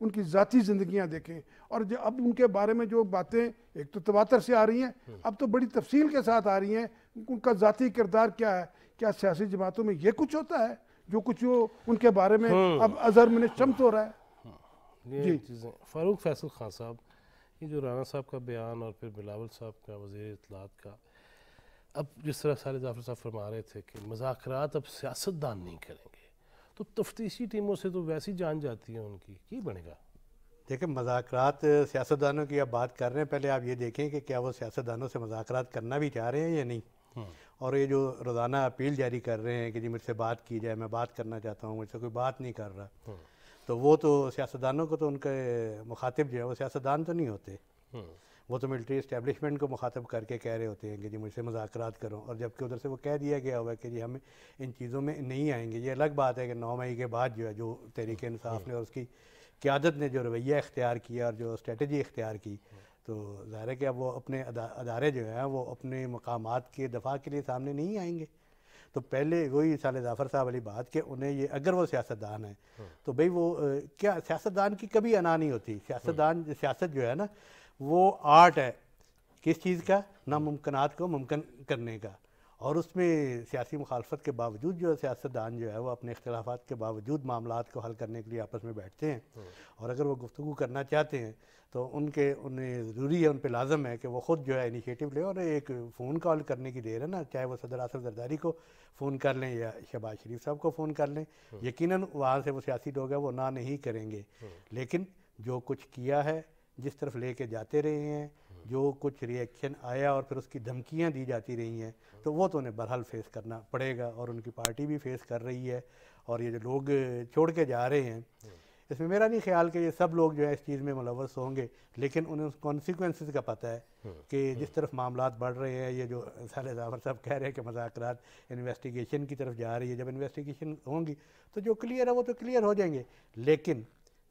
ان کی ذاتی زندگیاں دیکھیں، اور جو اب ان کے بارے میں جو باتیں ایک تو تواتر سے آ رہی ہیں، اب تو بڑی تفصیل کے ساتھ آ رہی ہیں، ان کا ذاتی کردار کیا ہے، کیا سیاسی جماعتوں میں یہ کچھ ہوتا ہے جو کچھ وہ ان کے بارے میں اب اظہر من الشمس ہو رہا ہے؟ یہ چیزیں فاروق فیصل خان صاحب، یہ جو رانا صاحب کا بیان اور پھر بلاول صاحب کا وزیر اطلاعات کا، اب جس طرح خالد ظفر صاحب فرما رہے تھے کہ مذاکرات اب سیاستدان نہیں کریں گے، تو تفتیشی ٹیموں سے تو ویسی جان جاتی ہے ان کی بنے گا؟ دیکھیں مذاکرات سیاستدانوں کی آپ بات کر رہے ہیں، پہلے آپ یہ دیکھیں کہ کیا وہ سیاستدانوں سے مذاکرات کرنا بھی چاہ رہے ہیں یا نہیں، اور یہ جو روزانہ اپیل جاری کر رہے ہیں کہ جی مجھ سے بات کی جائے، میں بات کرنا چاہتا ہوں، مجھ سے کوئی بات نہیں کر رہا، تو وہ تو سیاستدانوں کو تو ان کے مخاطب جو ہے وہ سیاستدان تو نہیں ہوتے، وہ تو ملٹری اسٹیبلشمنٹ کو مخاطب کر کے کہہ رہے ہوتے ہیں کہ جی مجھ سے مذاکرات کرو، اور جبکہ ادھر سے وہ کہہ دیا گیا ہوا ہے کہ جی ہم ان چیزوں میں نہیں آئیں گے۔ یہ الگ بات ہے کہ 9 مئی کے بعد جو ہے جو تحریک انصاف نے اور اس کی قیادت نے جو رویہ اختیار کیا اور جو اسٹریٹجی اختیار کی، تو ظاہر ہے کہ اب وہ اپنے ادارے جو ہیں وہ اپنے مقامات کے دفاع کے لیے سامنے نہیں آئیں گے۔ تو پہلے وہی خالد ظفر صاحب والی بات کہ انہیں یہ اگر وہ سیاستدان ہیں تو بھئی وہ کیا سیاستدان کی کبھی انا نہیں ہوتی، سیاست جو ہے نا وہ آرٹ ہے کس چیز کا، ناممکنات کو ممکن کرنے کا، اور اس میں سیاسی مخالفت کے باوجود جو سیاستدان جو ہے وہ اپنے اختلافات کے باوجود معاملات کو حل کرنے کے لیے آپس میں بیٹھتے ہیں، اور اگر وہ گفتگو کرنا چاہتے ہیں تو انہیں ضروری ہے، ان پہ لازم ہے کہ وہ خود جو ہے انیشیٹو لیں، اور ایک فون کال کرنے کی دیر ہے نا، چاہے وہ صدر آصف زرداری کو فون کر لیں یا شہباز شریف صاحب کو فون کر لیں، یقیناً وہاں سے وہ سیاسی لوگ ہیں وہ نہ نہیں کریں گے، لیکن جو کچھ کیا ہے، جس طرف لے کے جاتے رہے ہیں، جو کچھ ری ایکشن آیا اور پھر اس کی دھمکیاں دی جاتی رہی ہیں، تو وہ تو انہیں بہرحال فیس کرنا پڑے گا، اور ان کی پارٹی بھی فیس کر رہی ہے، اور یہ جو لوگ چھوڑ کے جا رہے ہیں اس میں میرا نہیں خیال کہ یہ سب لوگ جو ہے اس چیز میں ملوث ہوں گے، لیکن انہیں اس کانسیکوینسز کا پتہ ہے کہ جس طرف معاملات بڑھ رہے ہیں، یہ جو خالد ظفر صاحب کہہ رہے ہیں کہ مذاکرات انویسٹیگیشن کی طرف جا رہی ہے، جب انویسٹیگیشن ہوں گی تو جو کلیئر ہے وہ تو کلیئر ہو جائیں گے، لیکن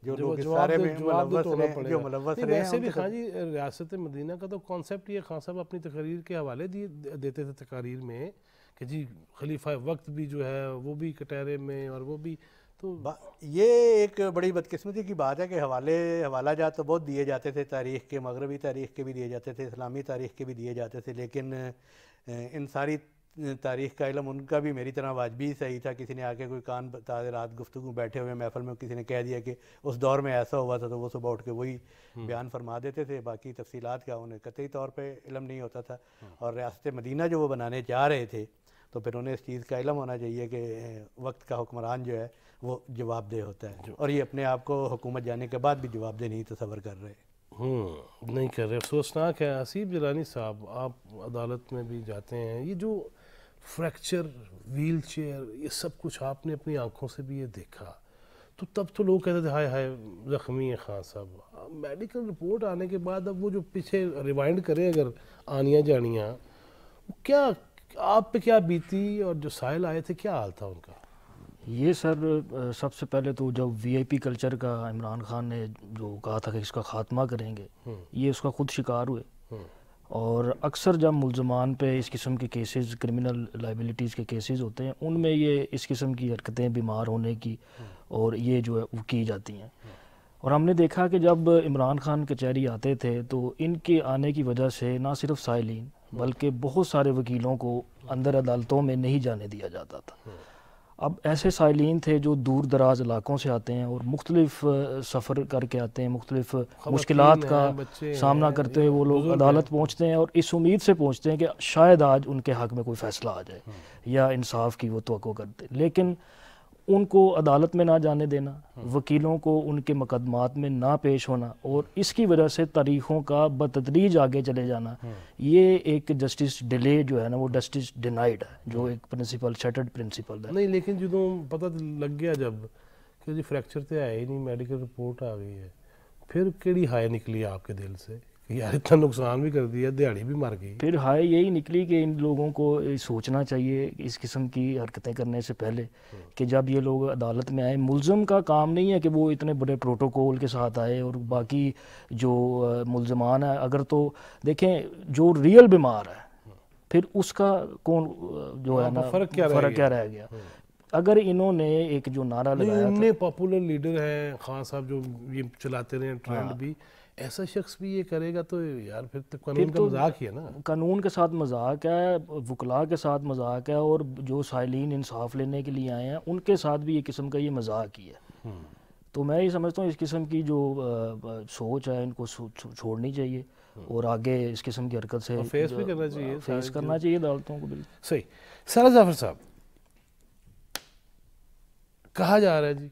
جو لوگ اس سارے میں ملوث رہے ہیں ویسے بھی خان جی ریاست مدینہ کا تو کانسیپٹ یہ خان صاحب اپنی تقریر کے حوالے دیتے تھے تقاریر میں کہ جی خلیفہ وقت بھی جو ہے وہ بھی کٹہرے میں، اور وہ بھی، تو یہ ایک بڑی بدقسمتی کی بات ہے کہ حوالہ جات تو بہت دیے جاتے تھے، تاریخ کے، مغربی تاریخ کے بھی دیے جاتے تھے، اسلامی تاریخ کے بھی دیے جاتے تھے، لیکن ان ساری تاریخ کا علم ان کا بھی میری طرح واجبی صحیح تھا۔ کسی نے آ کے کوئی کان بتا رات گفتگو بیٹھے ہوئے محفل میں کسی نے کہہ دیا کہ اس دور میں ایسا ہوا تھا، تو وہ صبح اٹھ کے وہی بیان فرما دیتے تھے، باقی تفصیلات کا انہیں قطعی طور پہ علم نہیں ہوتا تھا، اور ریاست مدینہ جو وہ بنانے چاہ رہے تھے تو پھر انہیں اس چیز کا علم ہونا چاہیے کہ وقت کا حکمران جو ہے وہ جواب دہ ہوتا ہے، اور یہ اپنے آپ کو حکومت جانے کے بعد بھی جواب دہ نہیں تصور کر رہے، نہیں کر رہے۔ افسوسناک ہے۔ حسیب جیلانی صاحب، آپ عدالت میں بھی جاتے ہیں، یہ جو فریکچر، ویل چیئر، یہ سب کچھ آپ نے اپنی آنکھوں سے بھی یہ دیکھا، تو تب تو لوگ کہتے تھے ہائے ہائے زخمی ہے خان صاحب۔ میڈیکل رپورٹ آنے کے بعد اب وہ جو پیچھے ریوائنڈ کریں اگر آنیاں جانیاں، کیا آپ پہ کیا بیتی، اور جو سائل آئے تھے کیا حال تھا ان کا؟ یہ سر سب سے پہلے تو جب وی آئی پی کلچر کا عمران خان نے جو کہا تھا کہ اس کا خاتمہ کریں گے، یہ اس کا خود شکار ہوئے، اور اکثر جب ملزمان پہ اس قسم کے کیسز، کرمنل لائبلٹیز کے کیسز ہوتے ہیں، ان میں یہ اس قسم کی حرکتیں بیمار ہونے کی اور یہ جو ہے وہ کی جاتی ہیں، اور ہم نے دیکھا کہ جب عمران خان کچہری آتے تھے تو ان کے آنے کی وجہ سے نہ صرف سائلین بلکہ بہت سارے وکیلوں کو اندر عدالتوں میں نہیں جانے دیا جاتا تھا۔ اب ایسے سائلین تھے جو دور دراز علاقوں سے آتے ہیں اور مختلف سفر کر کے آتے ہیں، مختلف مشکلات کا سامنا کرتے ہوئے وہ لوگ عدالت پہنچتے ہیں، اور اس امید سے پہنچتے ہیں کہ شاید آج ان کے حق میں کوئی فیصلہ آ جائے یا انصاف کی وہ توقع کرتے، لیکن ان کو عدالت میں نہ جانے دینا، وکیلوں کو ان کے مقدمات میں نہ پیش ہونا، اور اس کی وجہ سے تاریخوں کا بتدریج آگے چلے جانا، یہ ایک جسٹس ڈیلے جو ہے نا وہ جسٹس ڈینائیڈ ہے، جو ایک پرنسپل شیٹرڈ پرنسپل ہے۔ نہیں لیکن جدوں پتہ لگ گیا جب کہ جی فریکچر تے آیا ہی نہیں، میڈیکل رپورٹ آ گئی ہے، پھر کیڑی ہائے نکلی آپ کے دل سے کہ یار اتنا نقصان بھی کر دیا، دیہڑی بھی مر گئی؟ پھر ہائے یہی نکلی کہ ان لوگوں کو سوچنا چاہیے اس قسم کی حرکتیں کرنے سے پہلے کہ جب یہ لوگ عدالت میں آئے، ملزم کا کام نہیں ہے کہ وہ اتنے بڑے پروٹوکول کے ساتھ آئے، اور باقی جو ملزمان ہیں اگر تو دیکھیں جو ریئل بیمار ہے پھر اس کا کون جو ہے نا فرق کیا رہ گیا۔ اگر انہوں نے ایک جو نعرہ لگایا اتنے پاپولر لیڈر ہیں خان صاحب جو یہ چلاتے رہے ٹرینڈ بھی، ایسا شخص بھی یہ کرے گا تو یار پھر تو قانون کا مذاق ہی ہے نا. قانون کے ساتھ مذاق ہے، وکلاء کے ساتھ مذاق ہے، اور جو سائلین انصاف لینے کے لیے آئے ہیں ان کے ساتھ بھی ایک قسم کا یہ مذاق ہی ہے. تو میں یہ سمجھتا ہوں اس قسم کی جو سوچ ہے ان کو چھوڑنی چاہیے اور آگے اس قسم کی حرکت سے فیس بھی کرنا چاہیے، فیس کرنا چاہیے عدالتوں کو. بالکل صحیح. سارا ظافر صاحب، کہا جا رہا ہے جی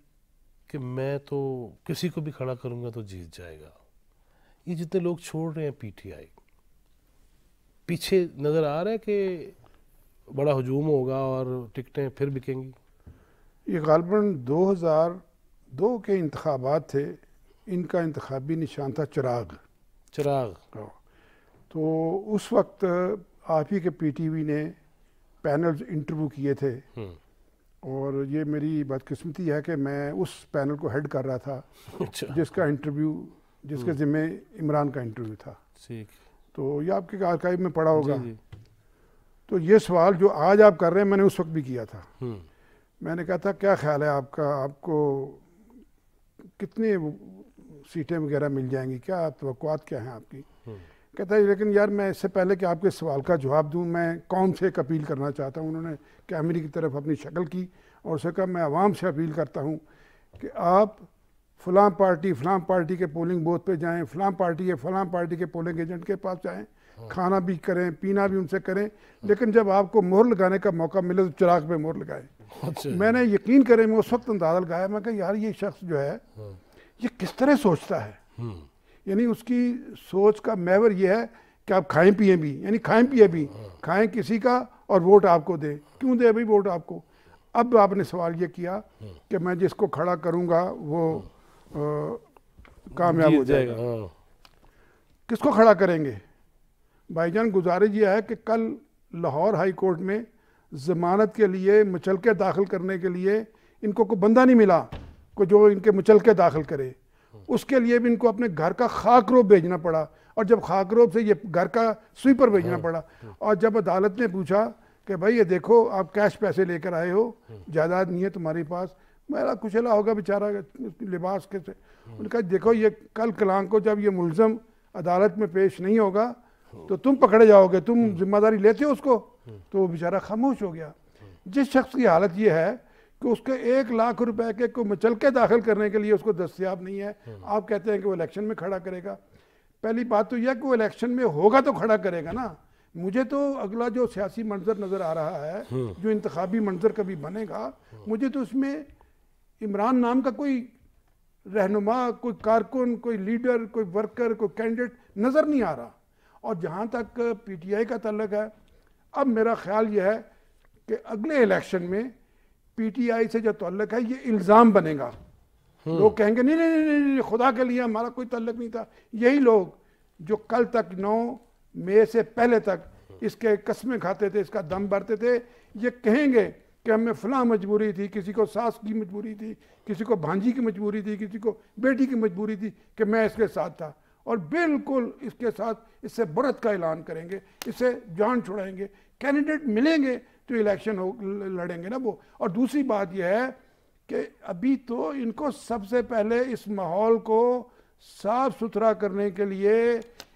کہ میں تو کسی کو بھی کھڑا کروں گا تو جیت جائے گا. یہ جتنے لوگ چھوڑ رہے ہیں پی ٹی آئی، پیچھے نظر آ رہا ہے کہ بڑا ہجوم ہوگا اور ٹکٹیں پھر بکیں گی؟ یہ غالباً 2002 کے انتخابات تھے، ان کا انتخابی نشان تھا چراغ. تو اس وقت آپ ہی کے پی ٹی وی نے پینلز انٹرویو کیے تھے، اور یہ میری بدقسمتی ہے کہ میں اس پینل کو ہیڈ کر رہا تھا جس کا انٹرویو، جس کے ذمہ عمران کا انٹرویو تھا. تو یہ آپ کے آرکائیو میں پڑا ہوگا. تو یہ سوال جو آج آپ کر رہے ہیں میں نے اس وقت بھی کیا تھا. میں نے کہا تھا کیا خیال ہے آپ کا، آپ کو کتنے سیٹیں وغیرہ مل جائیں گی، کیا توقعات کیا ہیں آپ کی؟ کہتا ہے لیکن یار میں اس سے پہلے کہ آپ کے سوال کا جواب دوں میں قوم سے ایک اپیل کرنا چاہتا ہوں. انہوں نے کیمرے کی طرف اپنی شکل کی اور اسے کہا میں عوام سے اپیل کرتا ہوں کہ آپ فلاں پارٹی کے پولنگ بوتھ پہ جائیں، فلاں پارٹی کے پولنگ ایجنٹ کے پاس جائیں، کھانا بھی کریں، پینا بھی ان سے کریں، لیکن جب آپ کو مہر لگانے کا موقع ملے تو چراغ پہ مہر لگائیں. میں نے یقین کریں میں اس وقت اندازہ لگایا، میں کہا یار یہ شخص جو ہے یہ کس طرح سوچتا ہے. یعنی اس کی سوچ کا محور یہ ہے کہ آپ کھائیں پیئیں بھی، یعنی کھائیں پیئیں بھی، کھائیں کسی کا اور ووٹ آپ کو دے. کیوں دے بھائی ووٹ آپ کو؟ اب آپ نے سوال یہ کیا کہ میں جس کو کھڑا کروں گا وہ کامیاب ہو جائے گا. کس کو کھڑا کریں گے؟ بھائی جان گزارش یہ ہے کہ کل لاہور ہائی کورٹ میں ضمانت کے لیے مچلکے داخل کرنے کے لیے ان کو کوئی بندہ نہیں ملا کو جو ان کے مچلکے داخل کرے. اس کے لیے بھی ان کو اپنے گھر کا خاک روب بھیجنا پڑا، اور جب خاک روب سے یہ گھر کا سویپر بھیجنا پڑا. اور جب عدالت نے پوچھا کہ بھائی یہ دیکھو آپ کیش پیسے لے کر آئے ہو، جائیداد نہیں ہے تمہارے پاس، میرا کچلا ہوگا بیچارہ لباس کے سے. ان کا دیکھو یہ کل کلام کو جب یہ ملزم عدالت میں پیش نہیں ہوگا تو تم پکڑے جاؤ گے، تم ذمہ داری لیتے ہو اس کو. تو وہ بیچارہ خاموش ہو گیا. جس شخص کی حالت یہ ہے کہ اس کے 1 لاکھ روپے کے کوئی مچلکے داخل کرنے کے لیے اس کو دستیاب نہیں ہے، آپ کہتے ہیں کہ وہ الیکشن میں کھڑا کرے گا. پہلی بات تو یہ ہے کہ وہ الیکشن میں ہوگا تو کھڑا کرے گا نا. مجھے تو اگلا جو سیاسی منظر نظر آ رہا ہے، جو انتخابی منظر کبھی بنے گا، مجھے تو اس میں عمران نام کا کوئی رہنما، کوئی کارکن، کوئی لیڈر، کوئی ورکر، کوئی کینڈیڈیٹ نظر نہیں آ رہا. اور جہاں تک پی ٹی آئی کا تعلق ہے، اب میرا خیال یہ ہے کہ اگلے الیکشن میں پی ٹی آئی سے جو تعلق ہے یہ الزام بنے گا. لوگ کہیں گے نہیں نہیں نہیں خدا کے لیے ہمارا کوئی تعلق نہیں تھا. یہی لوگ جو کل تک 9 مئی سے پہلے تک اس کے قسمیں کھاتے تھے، اس کا دم بھرتے تھے، یہ کہیں گے کہ ہمیں فلاں مجبوری تھی، کسی کو ساس کی مجبوری تھی، کسی کو بھانجی کی مجبوری تھی، کسی کو بیٹی کی مجبوری تھی کہ میں اس کے ساتھ تھا. اور بالکل اس کے ساتھ اس سے برت کا اعلان کریں گے، اس سے جان چھڑائیں گے. کینڈیڈیٹ ملیں گے تو الیکشن لڑیں گے نا وہ. اور دوسری بات یہ ہے کہ ابھی تو ان کو سب سے پہلے اس ماحول کو صاف ستھرا کرنے کے لیے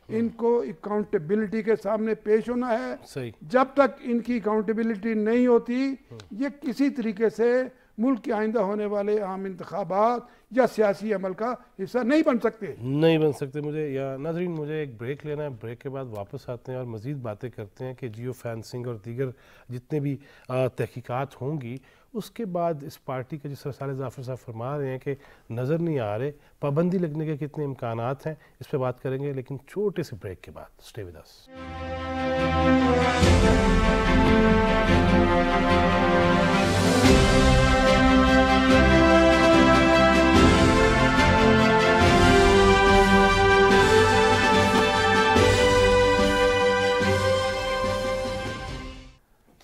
ان کو اکاؤنٹیبلٹی کے سامنے پیش ہونا ہے. جب تک ان کی اکاؤنٹیبلٹی نہیں ہوتی یہ کسی طریقے سے ملک کے آئندہ ہونے والے عام انتخابات یا سیاسی عمل کا حصہ نہیں بن سکتے. مجھے یا ناظرین مجھے ایک بریک لینا ہے، بریک کے بعد واپس آتے ہیں اور مزید باتیں کرتے ہیں کہ جیو فینسنگ اور دیگر جتنے بھی تحقیقات ہوں گی اس کے بعد اس پارٹی کا جس طرح سارے ظافر صاحب فرما رہے ہیں کہ نظر نہیں آ رہے، پابندی لگنے کے کتنے امکانات ہیں، اس پہ بات کریں گے لیکن چھوٹے سے بریک کے بعد. Stay with us.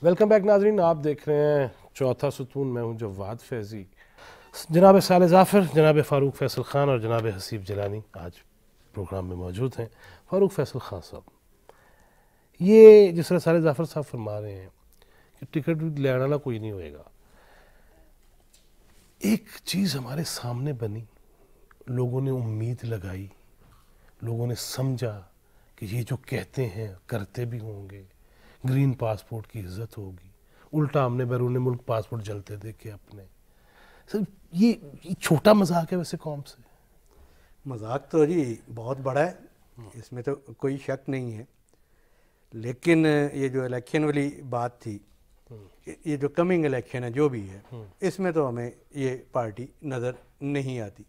Welcome back ناظرین، آپ دیکھ رہے ہیں چوتھا ستون. میں ہوں جواد فیضی. جناب صالح ظافر، جناب فاروق فیصل خان اور جناب حسیب جیلانی آج پروگرام میں موجود ہیں. فاروق فیصل خان صاحب، یہ جس طرح صالح ظافر صاحب فرما رہے ہیں کہ ٹکٹ لینے والا کوئی نہیں ہوئے گا، ایک چیز ہمارے سامنے بنی، لوگوں نے امید لگائی، لوگوں نے سمجھا کہ یہ جو کہتے ہیں کرتے بھی ہوں گے، گرین پاسپورٹ کی عزت ہوگی، الٹا ہم نے بیرون ملک پاسپورٹ جلتے دیکھے اپنے. سر یہ چھوٹا مذاق ہے ویسے قوم سے؟ مذاق تو جی بہت بڑا ہے، اس میں تو کوئی شک نہیں ہے، لیکن یہ جو الیکشن والی بات تھی، یہ جو کمنگ الیکشن ہے جو بھی ہے، اس میں تو ہمیں یہ پارٹی نظر نہیں آتی.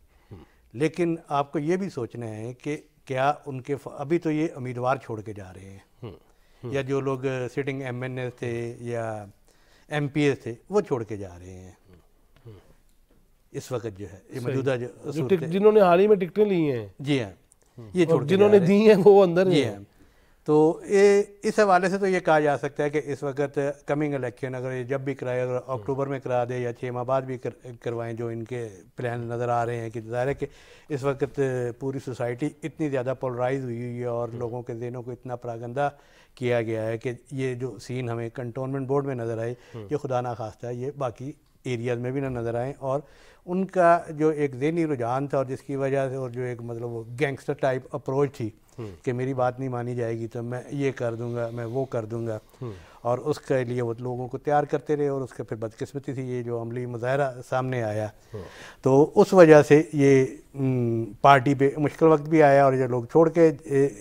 لیکن آپ کو یہ بھی سوچنا ہے کہ کیا ان کے ابھی تو یہ امیدوار چھوڑ کے جا رہے ہیں، یا جو لوگ سٹنگ ایم این اے تھے یا ایم پی اے تھے وہ چھوڑ کے جا رہے ہیں اس وقت جو ہے یہ موجودہ جو جنہوں نے حال ہی میں ٹکٹیں لی ہیں. جی ہاں، یہ چھوڑ کے جنہوں نے دی ہیں وہ اندر جی ہاں. تو اس حوالے سے تو یہ کہا جا سکتا ہے کہ اس وقت کمنگ الیکشن اگر یہ جب بھی کرائے، اگر اکتوبر میں کرا دے یا 6 ماہ بعد بھی کروائیں جو ان کے پلان نظر آ رہے ہیں، کہ ظاہر ہے کہ اس وقت پوری سوسائٹی اتنی زیادہ پولرائز ہوئی ہے اور لوگوں کے ذہنوں کو اتنا پراگندہ کیا گیا ہے کہ یہ جو سین ہمیں کنٹونمنٹ بورڈ میں نظر آئے یہ خدا نخواستہ یہ باقی ایریاز میں بھی نہ نظر آئیں. اور ان کا جو ایک ذہنی رجحان تھا اور جس کی وجہ سے اور جو ایک مطلب وہ گینگسٹر ٹائپ اپروچ تھی کہ میری بات نہیں مانی جائے گی تو میں یہ کر دوں گا، میں وہ کر دوں گا، اور اس کے لیے وہ لوگوں کو تیار کرتے رہے، اور اس کے پھر بدقسمتی سے یہ جو عملی مظاہرہ سامنے آیا تو اس وجہ سے یہ پارٹی پہ مشکل وقت بھی آیا. اور یہ لوگ چھوڑ کے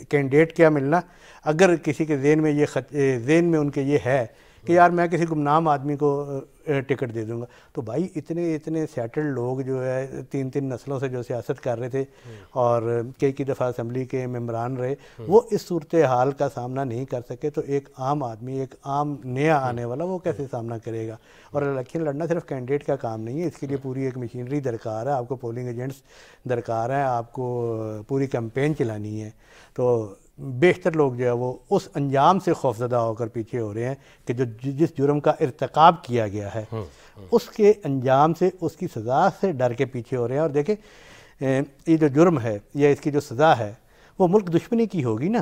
کینڈیڈیٹ کیا ملنا، اگر کسی کے ذہن میں ذہن میں ان کے یہ ہے کہ یار میں کسی گمنام آدمی کو ٹکٹ دے دوں گا، تو بھائی اتنے سیٹلڈ لوگ جو ہے 3 نسلوں سے جو سیاست کر رہے تھے اور کئی دفعہ اسمبلی کے ممبران رہے، وہ اس صورتحال کا سامنا نہیں کر سکے، تو ایک عام آدمی، ایک عام نیا آنے والا وہ کیسے سامنا کرے گا؟ اور الیکشن لڑنا صرف کینڈیڈیٹ کا کام نہیں ہے، اس کے لیے پوری ایک مشینری درکار ہے، آپ کو پولنگ ایجنٹس درکار ہیں، آپ کو پوری کیمپین چلانی ہے. تو بیشتر لوگ جو ہے وہ اس انجام سے خوفزدہ ہو کر پیچھے ہو رہے ہیں کہ جو جس جرم کا ارتکاب کیا گیا ہے اس کے انجام سے، اس کی سزا سے ڈر کے پیچھے ہو رہے ہیں. اور دیکھیں یہ جو جرم ہے یا اس کی جو سزا ہے وہ ملک دشمنی کی ہوگی نا.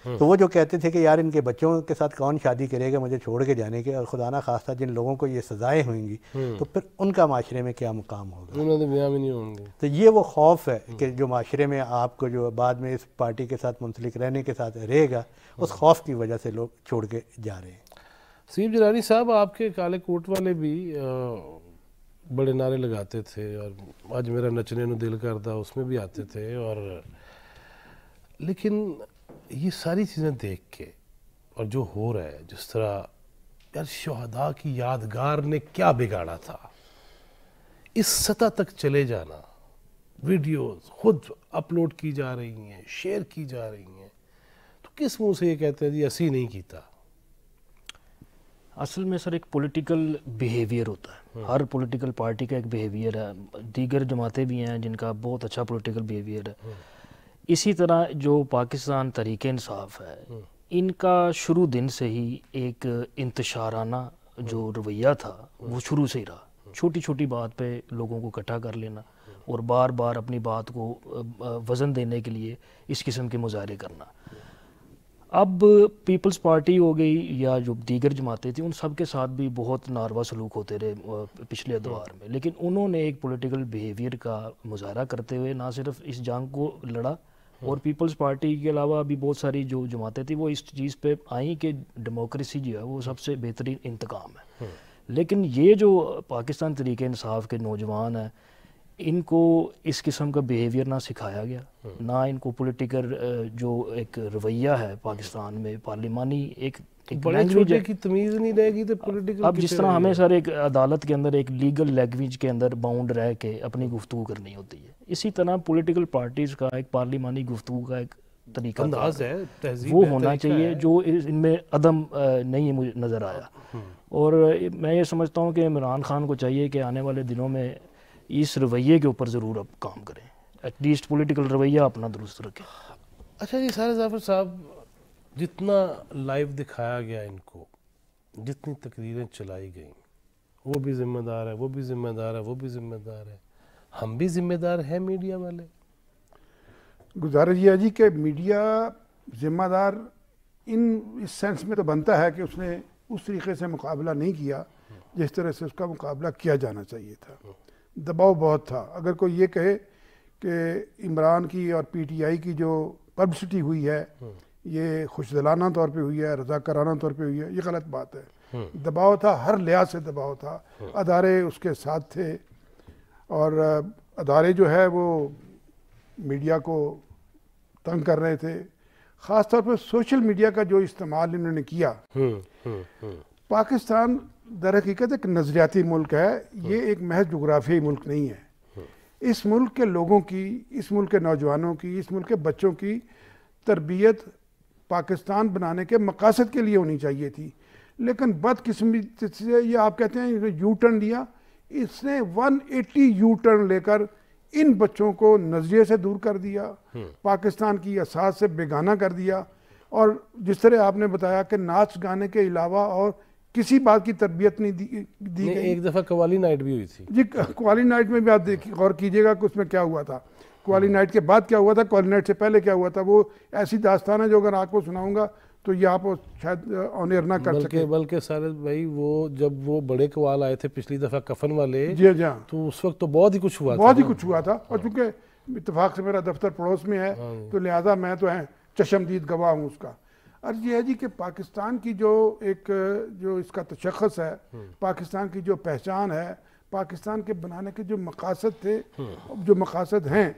تو وہ جو کہتے تھے کہ یار ان کے بچوں کے ساتھ کون شادی کرے گا مجھے چھوڑ کے جانے کے، اور خدا نہ خواستہ جن لوگوں کو یہ سزائیں ہوئیں گی تو پھر ان کا معاشرے میں کیا مقام ہوگا؟ انہوں نے بیاہ میں نہیں ہوں گے. تو یہ وہ خوف ہے کہ جو معاشرے میں آپ کو جو بعد میں اس پارٹی کے ساتھ منسلک رہنے کے ساتھ رہے گا، اس خوف کی وجہ سے لوگ چھوڑ کے جا رہے ہیں. سیب جیلانی صاحب، آپ کے کالے کوٹ والے بھی بڑے نعرے لگاتے تھے، اور آج میرا نچنے نو دل کردا اس میں بھی آتے تھے، اور لیکن یہ ساری چیزیں دیکھ کے اور جو ہو رہا ہے، جس طرح یار شہداء کی یادگار نے کیا بگاڑا تھا، اس سطح تک چلے جانا، ویڈیوز خود اپلوڈ کی جا رہی ہیں، شیئر کی جا رہی ہیں، تو کس منہ سے یہ کہتے ہیں جی اسی نہیں کیتا؟ اصل میں سر ایک پولیٹیکل بیہیویئر ہوتا ہے، ہر پولیٹیکل پارٹی کا ایک بیہیویئر ہے، دیگر جماعتیں بھی ہیں جن کا بہت اچھا پولیٹیکل بیہیویئر ہے. اسی طرح جو پاکستان تحریک انصاف ہے، ان کا شروع دن سے ہی ایک انتشارانہ جو رویہ تھا وہ شروع سے ہی رہا. چھوٹی چھوٹی بات پہ لوگوں کو اکٹھا کر لینا اور بار بار اپنی بات کو وزن دینے کے لیے اس قسم کے مظاہرے کرنا. اب پیپلز پارٹی ہو گئی یا جو دیگر جماعتیں تھیں، ان سب کے ساتھ بھی بہت ناروا سلوک ہوتے رہے پچھلے ادوار میں، لیکن انہوں نے ایک پولیٹیکل بیہیویئر کا مظاہرہ کرتے ہوئے نہ صرف اس جنگ کو لڑا، اور پیپلز پارٹی کے علاوہ بھی بہت ساری جو جماعتیں تھیں وہ اس چیز پہ آئیں کہ ڈیموکریسی جو ہے وہ سب سے بہترین انتقام ہے. لیکن یہ جو پاکستان تحریک انصاف کے نوجوان ہیں، ان کو اس قسم کا بیہیویئر نہ سکھایا گیا، نہ ان کو پولیٹیکل جو ایک رویہ ہے پاکستان میں پارلیمانی ایک بڑے چھوٹے کی تمیز نہیں رہے گی تو پولیٹیکل. اب جس طرح ہمیں سر ایک عدالت کے اندر ایک لیگل لینگویج کے اندر باؤنڈ رہ کے اپنی گفتگو کرنی ہوتی ہے، اسی طرح پولیٹیکل پارٹیز کا ایک پارلیمانی گفتگو کا ایک طریقہ انداز ہے، وہ ہونا چاہیے جو ان میں عدم نہیں مجھے نظر آیا. اور میں یہ سمجھتا ہوں کہ عمران خان کو چاہیے کہ آنے والے دنوں میں اس رویے کے اوپر ضرور اب کام کریں، ایٹ لیسٹ پولیٹیکل رویہ اپنا درست رکھیں. اچھا جی سارے ظفر صاحب، جتنا لائیو دکھایا گیا ان کو، جتنی تقریریں چلائی گئیں، وہ بھی ذمہ دار ہے، وہ بھی ذمہ دار ہے، وہ بھی ذمہ دار ہے، ہم بھی ذمہ دار ہیں میڈیا والے. گزارش یہ ہے جی کہ میڈیا ذمہ دار اس سینس میں تو بنتا ہے کہ اس نے اس طریقے سے مقابلہ نہیں کیا جس طرح سے اس کا مقابلہ کیا جانا چاہیے تھا. دباؤ بہت تھا. اگر کوئی یہ کہے کہ عمران کی اور پی ٹی آئی کی جو پبلسٹی ہوئی ہے یہ خوشدلانہ طور پہ ہوئی ہے, رضاکارانہ طور پہ ہوئی ہے, یہ غلط بات ہے. دباؤ تھا, ہر لحاظ سے دباؤ تھا. ادارے اس کے ساتھ تھے اور ادارے جو ہے وہ میڈیا کو تنگ کر رہے تھے, خاص طور پہ سوشل میڈیا کا جو استعمال انہوں نے کیا. پاکستان در حقیقت ایک نظریاتی ملک ہے, یہ ایک محض جغرافیائی ملک نہیں ہے. اس ملک کے لوگوں کی, اس ملک کے نوجوانوں کی, اس ملک کے بچوں کی تربیت پاکستان بنانے کے مقاصد کے لیے ہونی چاہیے تھی, لیکن بدقسمتی سے یہ آپ کہتے ہیں یو ٹرن لیا, اس نے 180 یو ٹرن لے کر ان بچوں کو نظریے سے دور کر دیا, پاکستان کی اساس سے بیگانہ کر دیا. اور جس طرح آپ نے بتایا کہ ناچ گانے کے علاوہ اور کسی بات کی تربیت نہیں دی گئی. ایک دفعہ قوالی نائٹ بھی ہوئی تھی. جی, قوالی نائٹ میں بھی آپ غور کیجئے گا کہ اس میں کیا ہوا تھا, قوالی نائٹ کے بعد کیا ہوا تھا, قوالی نائٹ سے پہلے کیا ہوا تھا. وہ ایسی داستان ہے جو اگر آپ کو سناؤں گا تو یہ آپ شاید آن ایئر نہ کر سکیں. بلکہ سارد بھائی وہ جب وہ بڑے قوال آئے تھے پچھلی دفعہ کفن والے, جی جی, تو اس وقت تو بہت ہی کچھ ہوا تھا, بہت ہی کچھ ہوا تھا. اور چونکہ اتفاق سے میرا دفتر پڑوس میں ہے تو لہذا میں تو چشمدید گواہ ہوں اس کا. عرض یہ ہے جی کہ پاکستان کی جو اس کا تشخص ہے, پاکستان کی جو پہچان ہے, پاکستان کے بنانے کے جو مقاصد تھے, جو مقاصد ہیں,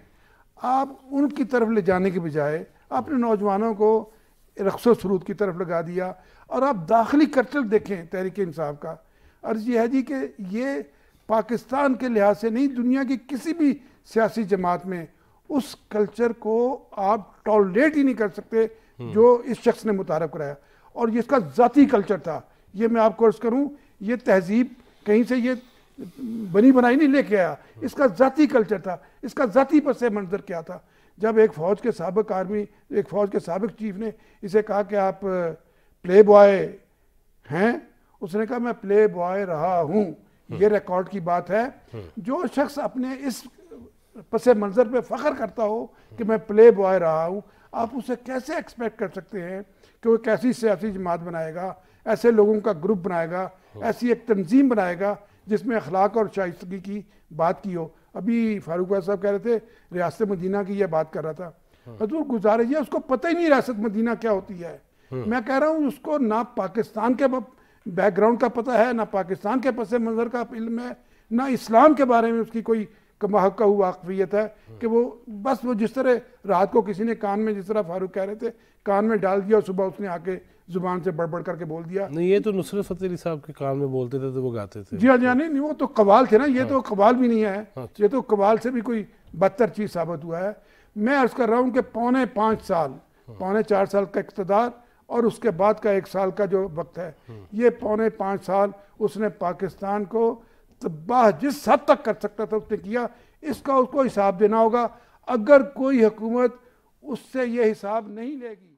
آپ ان کی طرف لے جانے کے بجائے اپنے نوجوانوں کو رقص و سرود کی طرف لگا دیا. اور آپ داخلی کلچر دیکھیں تحریک انصاف کا. عرض یہ ہے جی کہ یہ پاکستان کے لحاظ سے نہیں, دنیا کی کسی بھی سیاسی جماعت میں اس کلچر کو آپ ٹالریٹ ہی نہیں کر سکتے جو اس شخص نے متعارف کرایا. اور یہ اس کا ذاتی کلچر تھا. یہ میں آپ کو عرض کروں, یہ تہذیب کہیں سے یہ بنی بنائی نہیں لے کے آیا, اس کا ذاتی کلچر تھا. اس کا ذاتی پس منظر کیا تھا. جب ایک فوج کے سابق آرمی, ایک فوج کے سابق چیف نے اسے کہا کہ آپ پلے بوائے ہیں, اس نے کہا میں پلے بوائے رہا ہوں. یہ ریکارڈ کی بات ہے. جو شخص اپنے اس پس منظر پہ فخر کرتا ہو کہ میں پلے بوائے رہا ہوں, آپ اسے کیسے ایکسپیکٹ کر سکتے ہیں کہ وہ کیسی سیاسی جماعت بنائے گا, ایسے لوگوں کا گروپ بنائے گا, ایسی ایک تنظیم بنائے گا جس میں اخلاق اور شائستگی کی بات کی ہو. ابھی فاروق صاحب کہہ رہے تھے ریاست مدینہ کی یہ بات کر رہا تھا. حضور گزارش ہے, اس کو پتہ ہی نہیں ریاست مدینہ کیا ہوتی ہے. میں کہہ رہا ہوں اس کو نہ پاکستان کے بیک گراؤنڈ کا پتہ ہے, نہ پاکستان کے پس منظر کا علم ہے, نہ اسلام کے بارے میں اس کی کوئی محقہ واقفیت ہے کہ وہ بس وہ جس طرح رات کو کسی نے کان میں, جس طرح فاروق کہہ رہے تھے, کان میں ڈال دیا اور صبح اس نے آ کے زبان سے بڑھ کر کے بول دیا. نہیں, یہ تو نصرت فتح علی صاحب کے کان میں بولتے تھے تو وہ گاتے تھے. جی ہاں, نہیں, وہ تو قوال تھے نا, یہ تو قوال بھی نہیں ہے, یہ تو قوال سے بھی کوئی بدتر چیز ثابت ہوا ہے. میں عرض کر رہا ہوں کہ 4.5 سال, 4.5 سال کا اقتدار اور اس کے بعد کا 1 سال کا جو وقت ہے, یہ 4.5 سال اس نے پاکستان کو تباہ جس حد تک کر سکتا تھا اس نے کیا. اس کا اس کو حساب دینا ہوگا. اگر کوئی حکومت اس سے یہ حساب نہیں لے گی